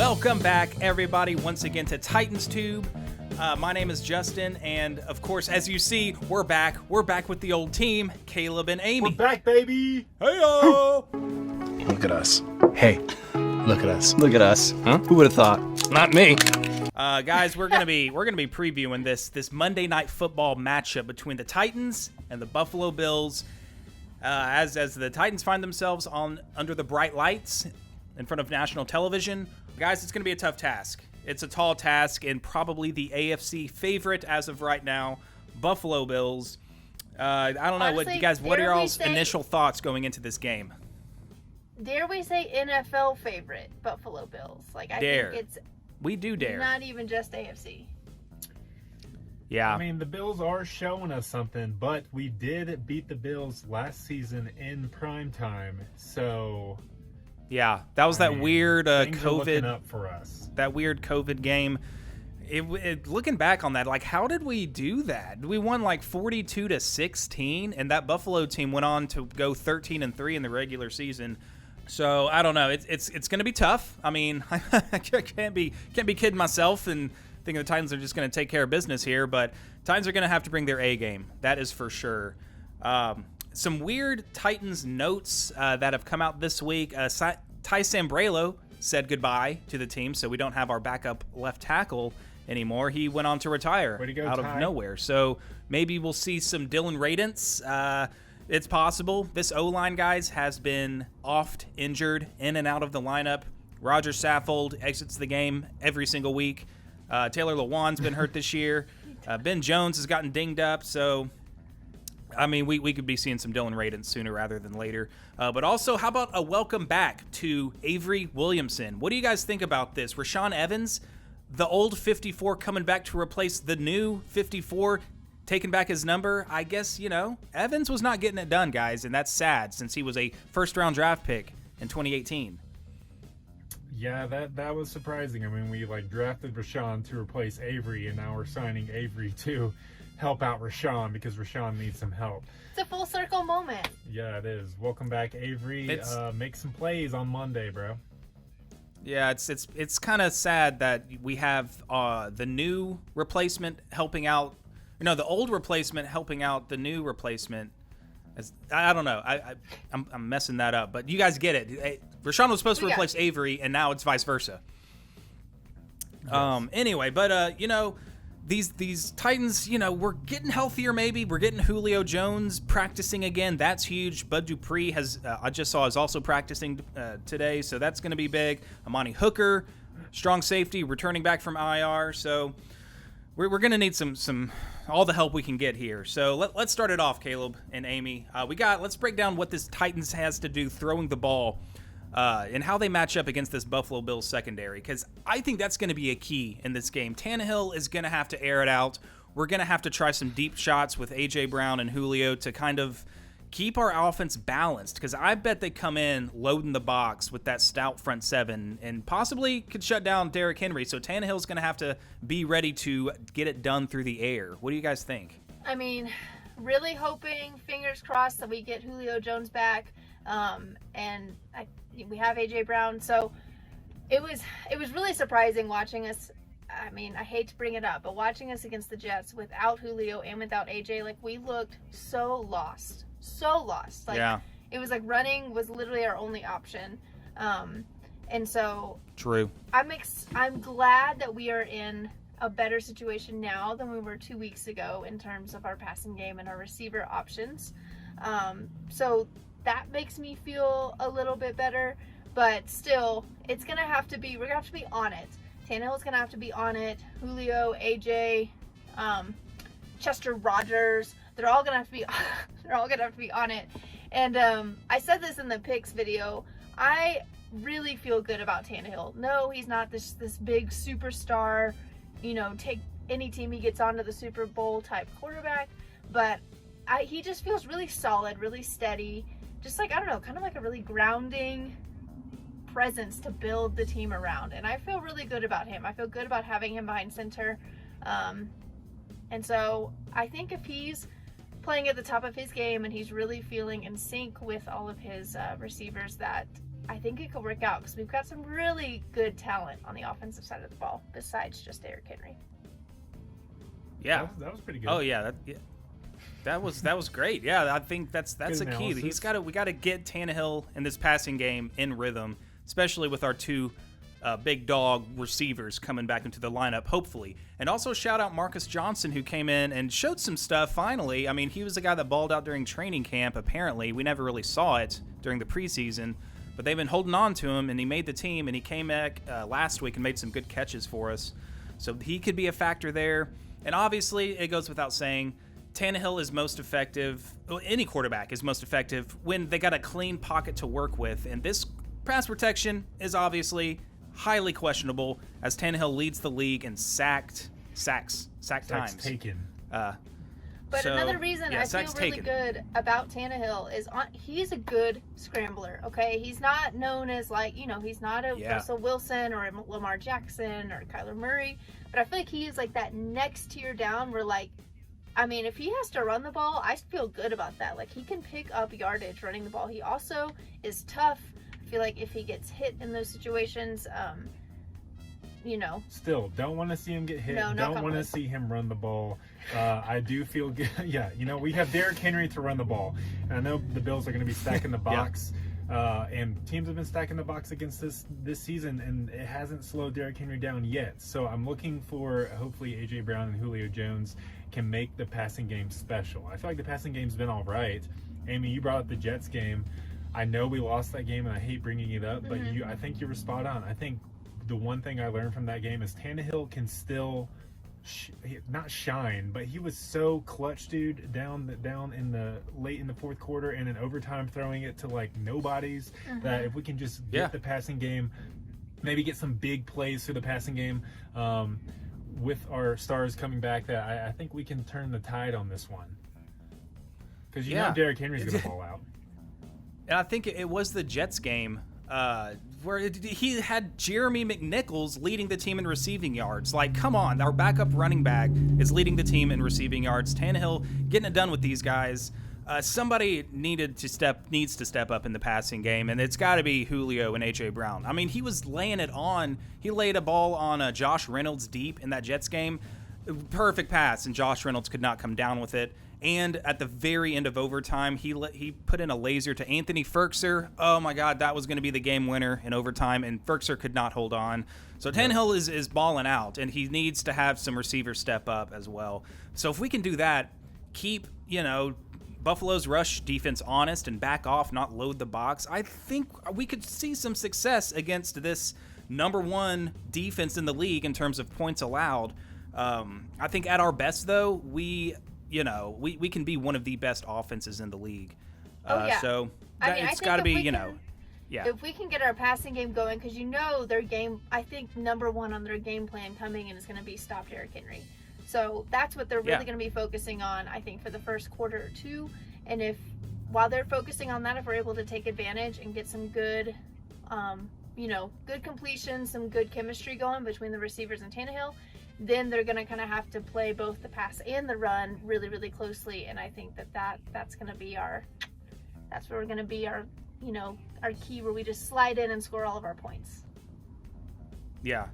Welcome back, everybody, once again to Titans Tube. My name is Justin, and of course, as you see, we're back. We're back with the old team, Caleb and Amy. We're back, baby! Hey-o! Look at us. Hey, look at us. Look at us. Huh? Who would have thought? Not me. Guys, we're gonna be previewing this Monday Night Football matchup between the Titans and the Buffalo Bills. As the Titans find themselves under the bright lights in front of national television. Guys, it's gonna be a tough task. It's a tall task, and probably the AFC favorite as of right now, Buffalo Bills. I don't know. Honestly, what are y'all's initial thoughts going into this game? Dare we say NFL favorite, Buffalo Bills? I think we do dare. Not even just AFC. Yeah. I mean, the Bills are showing us something, but we did beat the Bills last season in prime time, so... Yeah, that was that weird COVID up for us. That weird COVID game. Looking back on that, how did we do that? We won 42-16, and that Buffalo team went on to go 13-3 in the regular season. So I don't know. It's going to be tough. I mean, I can't be kidding myself and thinking the Titans are just going to take care of business here. But Titans are going to have to bring their A game. That is for sure. Some weird Titans notes that have come out this week. Ty Sambrailo said goodbye to the team, so we don't have our backup left tackle anymore. He went on to retire out of nowhere. So maybe we'll see some Dylan Radence. It's possible. This O-line, guys, has been oft injured, in and out of the lineup. Roger Saffold exits the game every single week. Taylor Lewan's been hurt this year. Ben Jones has gotten dinged up, so... I mean, we could be seeing some Dylan Radence sooner rather than later. But also, how about a welcome back to Avery Williamson? What do you guys think about this? Rashaan Evans, the old 54 coming back to replace the new 54, taking back his number. I guess, Evans was not getting it done, guys, and that's sad since he was a first-round draft pick in 2018. Yeah, that was surprising. I mean, we drafted Rashaan to replace Avery, and now we're signing Avery to help out Rashaan because Rashaan needs some help. It's a full circle moment. Yeah, it is. Welcome back, Avery. Make some plays on Monday, bro. Yeah, it's kind of sad that we have the new replacement helping out. The old replacement helping out the new replacement. I don't know. I'm messing that up, but you guys get it. Rashaan was supposed to replace Avery, and now it's vice versa. Yes. Anyway, but these Titans, we're getting healthier. Maybe we're getting Julio Jones practicing again. That's huge. Bud Dupree I just saw is also practicing today, so that's going to be big. Amani Hooker, strong safety, returning back from IR. So we're going to need some all the help we can get here. So let's start it off, Caleb and Amy. Let's break down what this Titans has to do throwing the ball. And how they match up against this Buffalo Bills secondary, because I think that's going to be a key in this game. Tannehill is going to have to air it out. We're going to have to try some deep shots with A.J. Brown and Julio to kind of keep our offense balanced, because I bet they come in loading the box with that stout front seven and possibly could shut down Derrick Henry. So Tannehill's going to have to be ready to get it done through the air. What do you guys think? I mean, really hoping, fingers crossed, that we get Julio Jones back. And we have A.J. Brown, so it was really surprising watching us. I mean, I hate to bring it up, but watching us against the Jets without Julio and without A.J., we looked so lost. It was running was literally our only option, and so true. I'm glad that we are in a better situation now than we were 2 weeks ago in terms of our passing game and our receiver options. So that makes me feel a little bit better, but still, we're going to have to be on it. Tannehill's going to have to be on it. Julio, AJ, Chester Rogers, they're all going to have to be on it. And I said this in the picks video. I really feel good about Tannehill. No, he's not this big superstar, take any team he gets onto the Super Bowl type quarterback, but he just feels really solid, really steady. Just kind of like a really grounding presence to build the team around. And I feel really good about him. I feel good about having him behind center. And so I think if he's playing at the top of his game, and he's really feeling in sync with all of his receivers, that I think it could work out, because we've got some really good talent on the offensive side of the ball besides just Derrick Henry. Yeah, that was pretty good. Oh yeah, that was great. Yeah, I think that's a key. We got to get Tannehill in this passing game in rhythm, especially with our two big dog receivers coming back into the lineup, hopefully. And also shout out Marcus Johnson, who came in and showed some stuff finally. I mean, he was the guy that balled out during training camp, apparently. We never really saw it during the preseason, but they've been holding on to him, and he made the team, and he came back last week and made some good catches for us. So he could be a factor there. And obviously, it goes without saying, Tannehill is most effective, any quarterback is most effective when they got a clean pocket to work with. And this pass protection is obviously highly questionable, as Tannehill leads the league in sacks times. Taken. But another reason I feel really good about Tannehill is he's a good scrambler, okay? He's not known as, like, he's not a Russell Wilson or a Lamar Jackson or Kyler Murray, but I feel like he is like that next tier down where, like, I mean, if he has to run the ball, I feel good about that. Like, he can pick up yardage running the ball. He also is tough. I feel like if he gets hit in those situations, Still, don't want to see him get hit. No, don't want to see him run the ball. I do feel good. Yeah, we have Derrick Henry to run the ball. And I know the Bills are going to be stacking the box. And teams have been stacking the box against this season, and it hasn't slowed Derrick Henry down yet. So I'm looking for, hopefully, A.J. Brown and Julio Jones can make the passing game special. I feel like the passing game's been all right. Amy, you brought up the Jets game. I know we lost that game, and I hate bringing it up, but I think you were spot on. I think the one thing I learned from that game is Tannehill can still not shine, but he was so clutch, dude, down in the late in the fourth quarter and in overtime, throwing it to like nobodies, that if we can just get the passing game, maybe get some big plays through the passing game, with our stars coming back, that I think we can turn the tide on this one, because know Derrick Henry's gonna ball out. And I think it was the Jets game where he had Jeremy McNichols leading the team in receiving yards. Like, come on, our backup running back is leading the team in receiving yards. Tannehill getting it done with these guys. Somebody needs to step up in the passing game, and it's got to be Julio and A.J. Brown. I mean, he was laying it on. He laid a ball on Josh Reynolds deep in that Jets game. Perfect pass, and Josh Reynolds could not come down with it. And at the very end of overtime, he put in a laser to Anthony Ferkser. Oh my God, that was going to be the game winner in overtime, and Ferkser could not hold on. So Tannehill is balling out, and he needs to have some receivers step up as well. So if we can do that, keep Buffalo's rush defense honest and back off, not load the box, I think we could see some success against this number one defense in the league in terms of points allowed. I think at our best, though, we can be one of the best offenses in the league. So it's got to be, If we can get our passing game going, because their game, I think number one on their game plan coming in is going to be stop Derrick Henry. So that's what they're really going to be focusing on, I think, for the first quarter or two. And while they're focusing on that, if we're able to take advantage and get some good, good completion, some good chemistry going between the receivers and Tannehill, then they're going to kind of have to play both the pass and the run really, really closely. And I think that's going to be that's where we're going to be our key, where we just slide in and score all of our points. Yeah,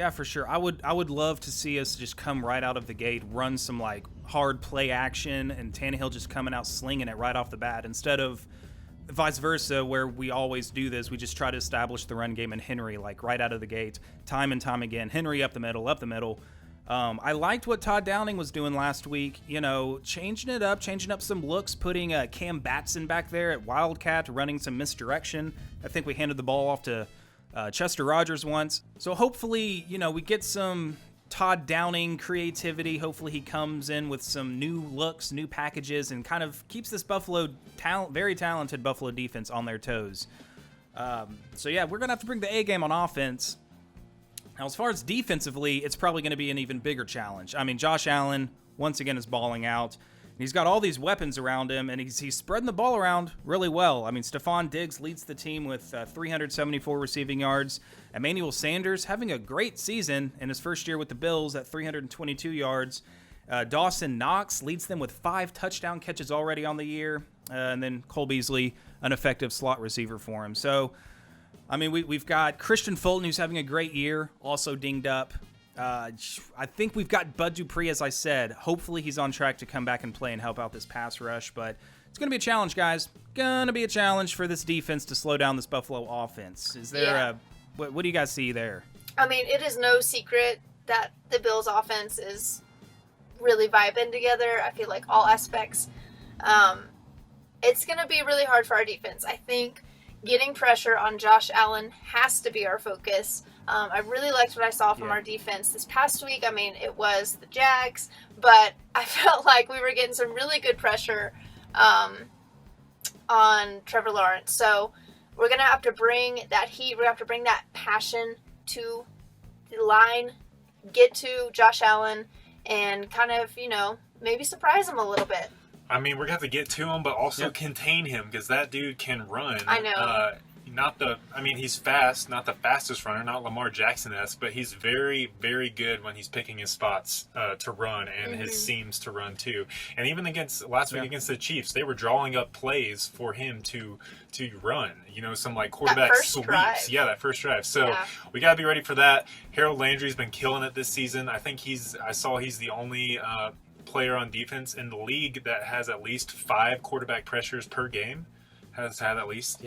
for sure. I would love to see us just come right out of the gate, run some like hard play action, and Tannehill just coming out slinging it right off the bat, instead of vice versa, where we always do this. We just try to establish the run game, and Henry, like, right out of the gate, time and time again. Henry up the middle. I liked what Todd Downing was doing last week, changing up some looks, putting Cam Batson back there at Wildcat, running some misdirection. I think we handed the ball off to Chester Rogers once. So hopefully, we get some Todd Downing creativity. Hopefully he comes in with some new looks, new packages, and kind of keeps this very talented Buffalo defense on their toes. We're going to have to bring the A game on offense. Now, as far as defensively, it's probably going to be an even bigger challenge. I mean, Josh Allen, once again, is balling out. He's got all these weapons around him, and he's spreading the ball around really well. I mean, Stephon Diggs leads the team with 374 receiving yards. Emmanuel Sanders having a great season in his first year with the Bills at 322 yards. Dawson Knox leads them with 5 touchdown catches already on the year. And then Cole Beasley, an effective slot receiver for him. So, I mean, we've got Christian Fulton, who's having a great year, also dinged up. I think we've got Bud Dupree, as I said. Hopefully he's on track to come back and play and help out this pass rush. But it's going to be a challenge, guys. Going to be a challenge for this defense to slow down this Buffalo offense. Is there what do you guys see there? I mean, it is no secret that the Bills' offense is really vibing together. I feel like all aspects. It's going to be really hard for our defense. I think getting pressure on Josh Allen has to be our focus. I really liked what I saw from our defense this past week. I mean, it was the Jags, but I felt like we were getting some really good pressure on Trevor Lawrence. So we're going to have to bring that heat. We're going to have to bring that passion to the line, get to Josh Allen, and kind of, maybe surprise him a little bit. I mean, we're going to have to get to him, but also contain him, because that dude can run. I know. He's fast, not the fastest runner, not Lamar Jackson-esque, but he's very, very good when he's picking his spots to run and his seams to run too. And even last week against the Chiefs, they were drawing up plays for him to run. Some like quarterback sweeps. Drive. Yeah, that first drive. So we got to be ready for that. Harold Landry's been killing it this season. I think he's the only player on defense in the league that has at least 5 quarterback pressures per game. Has had at least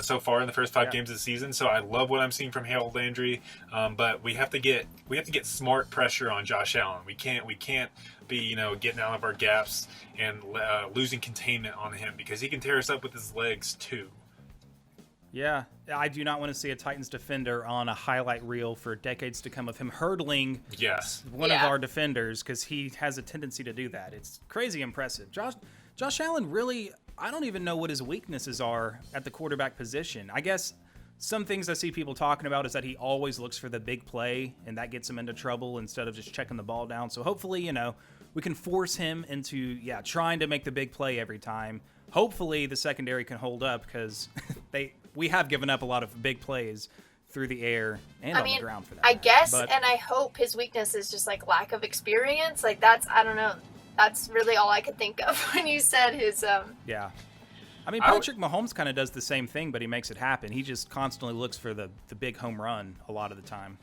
so far in the first 5 games of the season. So I love what I'm seeing from Harold Landry, but we have to get smart pressure on Josh Allen. We can't be getting out of our gaps and losing containment on him, because he can tear us up with his legs too. Yeah, I do not want to see a Titans defender on a highlight reel for decades to come of him hurdling one of our defenders, because he has a tendency to do that. It's crazy impressive. Josh Allen really, I don't even know what his weaknesses are at the quarterback position. I guess some things I see people talking about is that he always looks for the big play, and that gets him into trouble instead of just checking the ball down. So hopefully, we can force him into, trying to make the big play every time. Hopefully the secondary can hold up, because we have given up a lot of big plays through the air and on the ground for that. I guess, and I hope his weakness is just like lack of experience. Like I don't know. That's really all I could think of when you said his. Yeah. I mean, Patrick Mahomes kind of does the same thing, but he makes it happen. He just constantly looks for the big home run a lot of the time.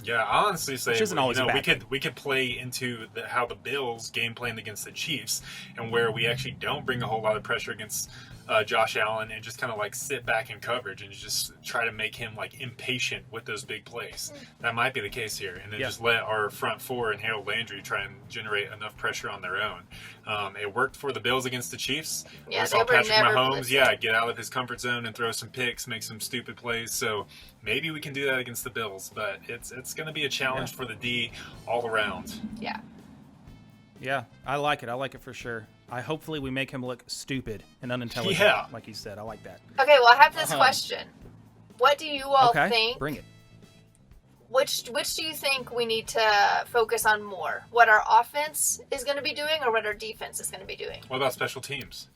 Yeah, I honestly say we could play into how the Bills game planned against the Chiefs, and where we actually don't bring a whole lot of pressure against Josh Allen, and just kind of like sit back in coverage and just try to make him like impatient with those big plays. That might be the case here, and then just let our front 4 and Harold Landry try and generate enough pressure on their own. It worked for the Bills against the Chiefs. Yeah, we saw Patrick Mahomes, get out of his comfort zone and throw some picks, make some stupid plays. So maybe we can do that against the Bills, but it's going to be a challenge for the D all around. Yeah. Yeah, I like it. I like it for sure. Hopefully we make him look stupid and unintelligent, like you said. I like that. Okay, well, I have this question. What do you all think? Bring it. Which do you think we need to focus on more? What our offense is going to be doing, or what our defense is going to be doing? What about special teams?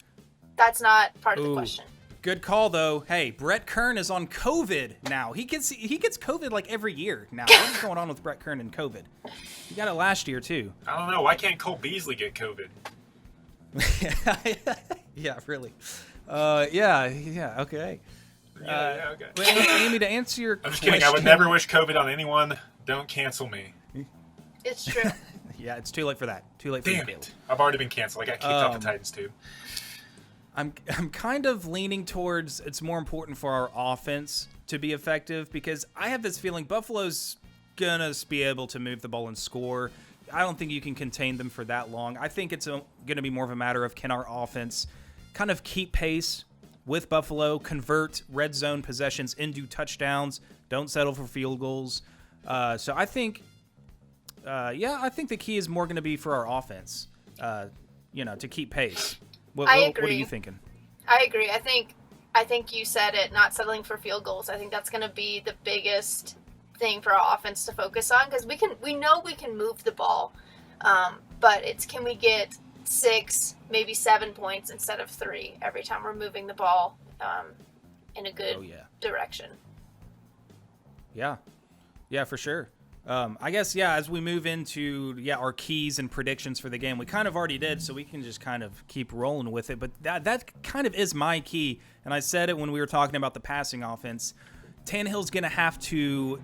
That's not part of the question. Good call, though. Hey, Brett Kern is on COVID now. He gets COVID like every year now. What's going on with Brett Kern and COVID? He got it last year, too. I don't know. Why can't Cole Beasley get COVID? Yeah, really. Okay. Okay. But Amy, to answer your I'm just question, kidding. I would never wish COVID on anyone. Don't cancel me. It's true. Yeah, it's too late for that. Too late for Damn it. I've already been canceled. I got kicked off the Titans, too. I'm kind of leaning towards it's more important for our offense to be effective, because I have this feeling Buffalo's going to be able to move the ball and score. I don't think you can contain them for that long. I think it's going to be more of a matter of, can our offense kind of keep pace with Buffalo, convert red zone possessions into touchdowns, don't settle for field goals. So I think, I think the key is more going to be for our offense, to keep pace. I agree. What are you thinking? I agree. I think you said it, not settling for field goals. I think that's going to be the biggest thing for our offense to focus on, because we know we can move the ball, but it's, can we get 6, maybe 7 points instead of 3 every time we're moving the ball in a good direction. Yeah, for sure. I guess, as we move into our keys and predictions for the game, we kind of already did, so we can just kind of keep rolling with it. But that kind of is my key, and I said it when we were talking about the passing offense. Tannehill's going to have to,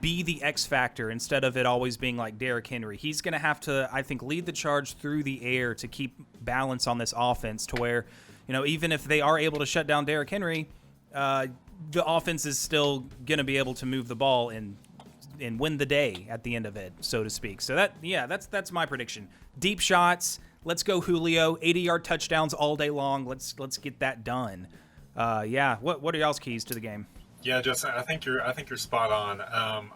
be the X factor instead of it always being like Derrick Henry. He's going to have to, I think, lead the charge through the air to keep balance on this offense to where, even if they are able to shut down Derrick Henry, the offense is still going to be able to move the ball and win the day at the end of it, so to speak. So that's my prediction. Deep shots. Let's go Julio. 80-yard touchdowns all day long. Let's get that done. What are y'all's keys to the game? Yeah, Justin, I think you're spot on.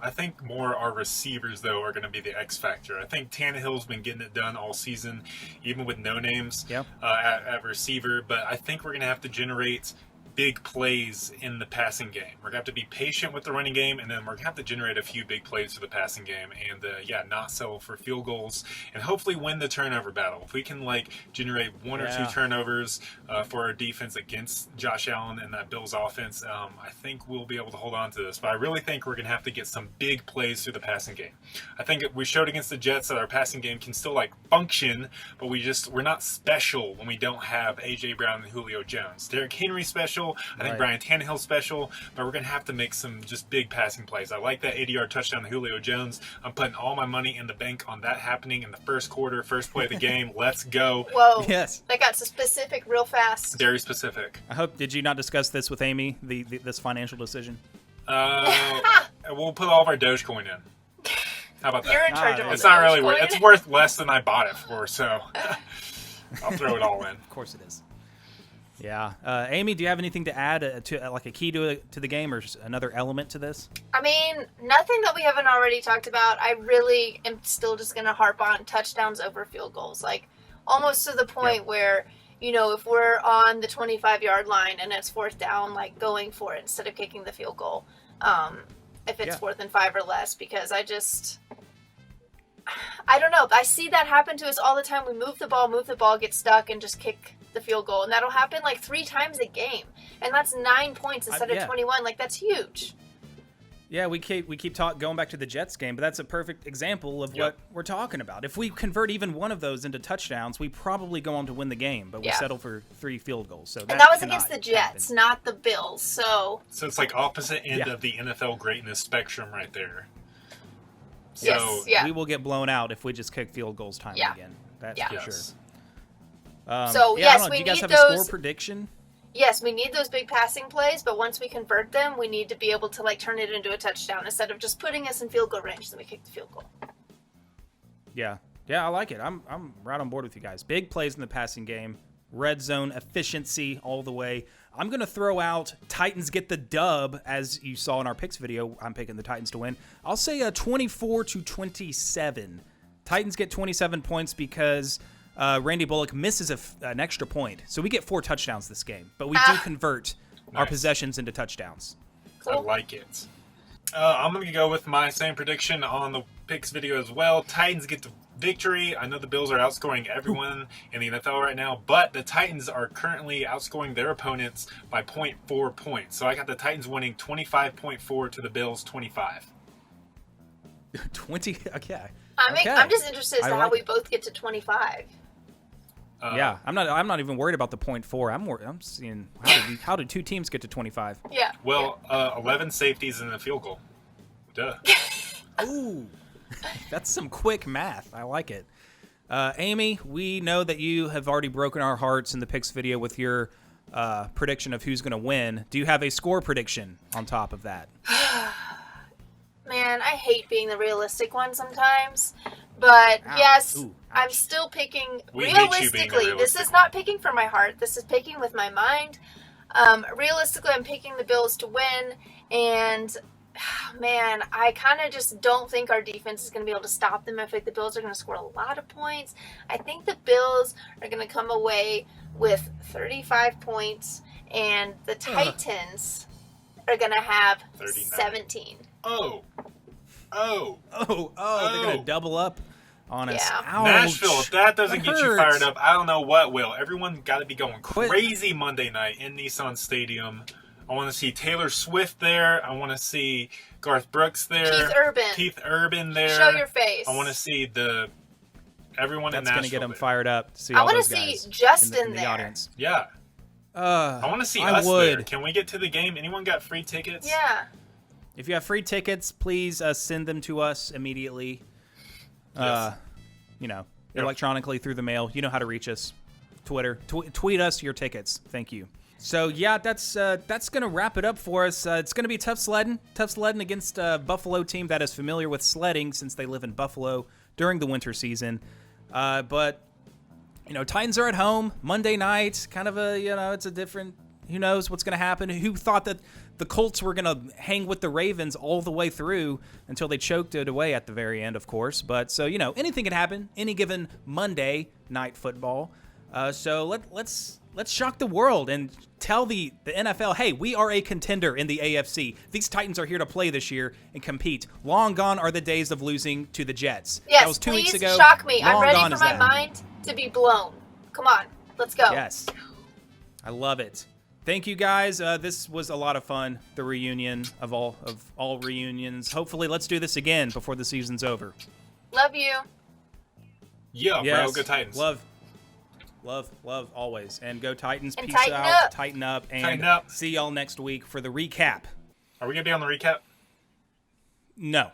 I think more our receivers though are going to be the X factor. I think Tannehill's been getting it done all season, even with no names at receiver. But I think we're going to have to generate big plays in the passing game. We're going to have to be patient with the running game, and then we're going to have to generate a few big plays for the passing game, and not settle for field goals, and hopefully win the turnover battle. If we can generate one or two turnovers for our defense against Josh Allen and that Bills offense, I think we'll be able to hold on to this. But I really think we're going to have to get some big plays through the passing game. I think we showed against the Jets that our passing game can still function, but we're not special when we don't have A.J. Brown and Julio Jones. Derrick Henry special. I think Brian Tannehill special, but we're going to have to make some just big passing plays. I like that 80-yard touchdown to Julio Jones. I'm putting all my money in the bank on that happening in the first quarter, first play of the game. Let's go. Whoa. Yes. That got so specific real fast. Very specific. Did you not discuss this with Amy, this financial decision? We'll put all of our Dogecoin in. How about that? You're in charge of all It's not really Dogecoin. worth. It's worth less than I bought it for, so I'll throw it all in. Of course it is. Yeah. Amy, do you have anything to add to a key to the game or another element to this? I mean, nothing that we haven't already talked about. I really am still just going to harp on touchdowns over field goals. Almost to the point where, if we're on the 25-yard line and it's fourth down, going for it instead of kicking the field goal. If it's 4th and 5 or less, because I don't know. I see that happen to us all the time. We move the ball, get stuck, and just kick the field goal, and that'll happen 3 times a game, and that's 9 points instead of 21. That's huge. Yeah, we keep going back to the Jets game, but that's a perfect example of what we're talking about. If we convert even one of those into touchdowns, we probably go on to win the game, but we settle for 3 field goals. So that was against the Jets, not the Bills. So it's opposite end of the NFL greatness spectrum right there. So we will get blown out if we just kick field goals time and again. That's for sure. We do you guys need have those. a score prediction? Yes, we need those big passing plays, but once we convert them, we need to be able to turn it into a touchdown instead of just putting us in field goal range, then we kick the field goal. Yeah, I like it. I'm right on board with you guys. Big plays in the passing game, red zone efficiency all the way. I'm going to throw out Titans get the dub, as you saw in our picks video. I'm picking the Titans to win. I'll say 24-27. Titans get 27 points because Randy Bullock misses an extra point. So we get 4 touchdowns this game, but we do convert our possessions into touchdowns. Cool. I like it. I'm going to go with my same prediction on the picks video as well. Titans get the victory. I know the Bills are outscoring everyone in the NFL right now, but the Titans are currently outscoring their opponents by 0.4 points. So I got the Titans winning 25.4 to the Bills 25. 20? Okay. I'm just interested as to how we both get to 25. I'm not even worried about the 0.4. I'm seeing how did 2 teams get to 25? Yeah. Well, 11 safeties and a field goal. Duh. Ooh, that's some quick math. I like it. Amy, we know that you have already broken our hearts in the picks video with your prediction of who's going to win. Do you have a score prediction on top of that? Man, I hate being the realistic one sometimes. But yes, I'm still picking realistically. This is not picking for my heart. This is picking with my mind. Realistically, I'm picking the Bills to win. And, man, I kind of just don't think our defense is going to be able to stop them. I think the Bills are going to score a lot of points. I think the Bills are going to come away with 35 points. And the Titans are going to have 17. Oh, they're going to double up on us. Yeah. Nashville, if that doesn't get you fired up, I don't know what will. Everyone got to be going crazy Monday night in Nissan Stadium I want to see Taylor Swift there. I want to see Garth Brooks there. Keith Urban there. Show your face. I want to see everyone in Nashville. That's going to get them fired up to see I all want those to guys see Justin in the there. audience. Yeah. I want to see I us would. there. Can we get to the game? Anyone got free tickets? Yeah. If you have free tickets, please send them to us immediately. Yes. Electronically through the mail. You know how to reach us. Twitter. Tweet us your tickets. Thank you. So, yeah, that's going to wrap it up for us. It's going to be tough sledding against a Buffalo team that is familiar with sledding since they live in Buffalo during the winter season. But, Titans are at home Monday night. Kind of it's a different, who knows what's going to happen. Who thought that the Colts were going to hang with the Ravens all the way through until they choked it away at the very end, of course. But, so, anything can happen any given Monday night football. So let's shock the world and tell the NFL, hey, we are a contender in the AFC. These Titans are here to play this year and compete. Long gone are the days of losing to the Jets. Yes, that was 2 weeks ago. Shock me. Long I'm ready gone for is my that. mind to be blown. Come on, let's go. Yes, I love it. Thank you guys. This was a lot of fun. The reunion of all reunions. Hopefully, let's do this again before the season's over. Love you. Yeah, Yes. bro. Go Titans. Love always. And go Titans. And Peace tighten out. up. Tighten up. And Tighten up. see y'all next week for the recap. Are we going to be on the recap? No.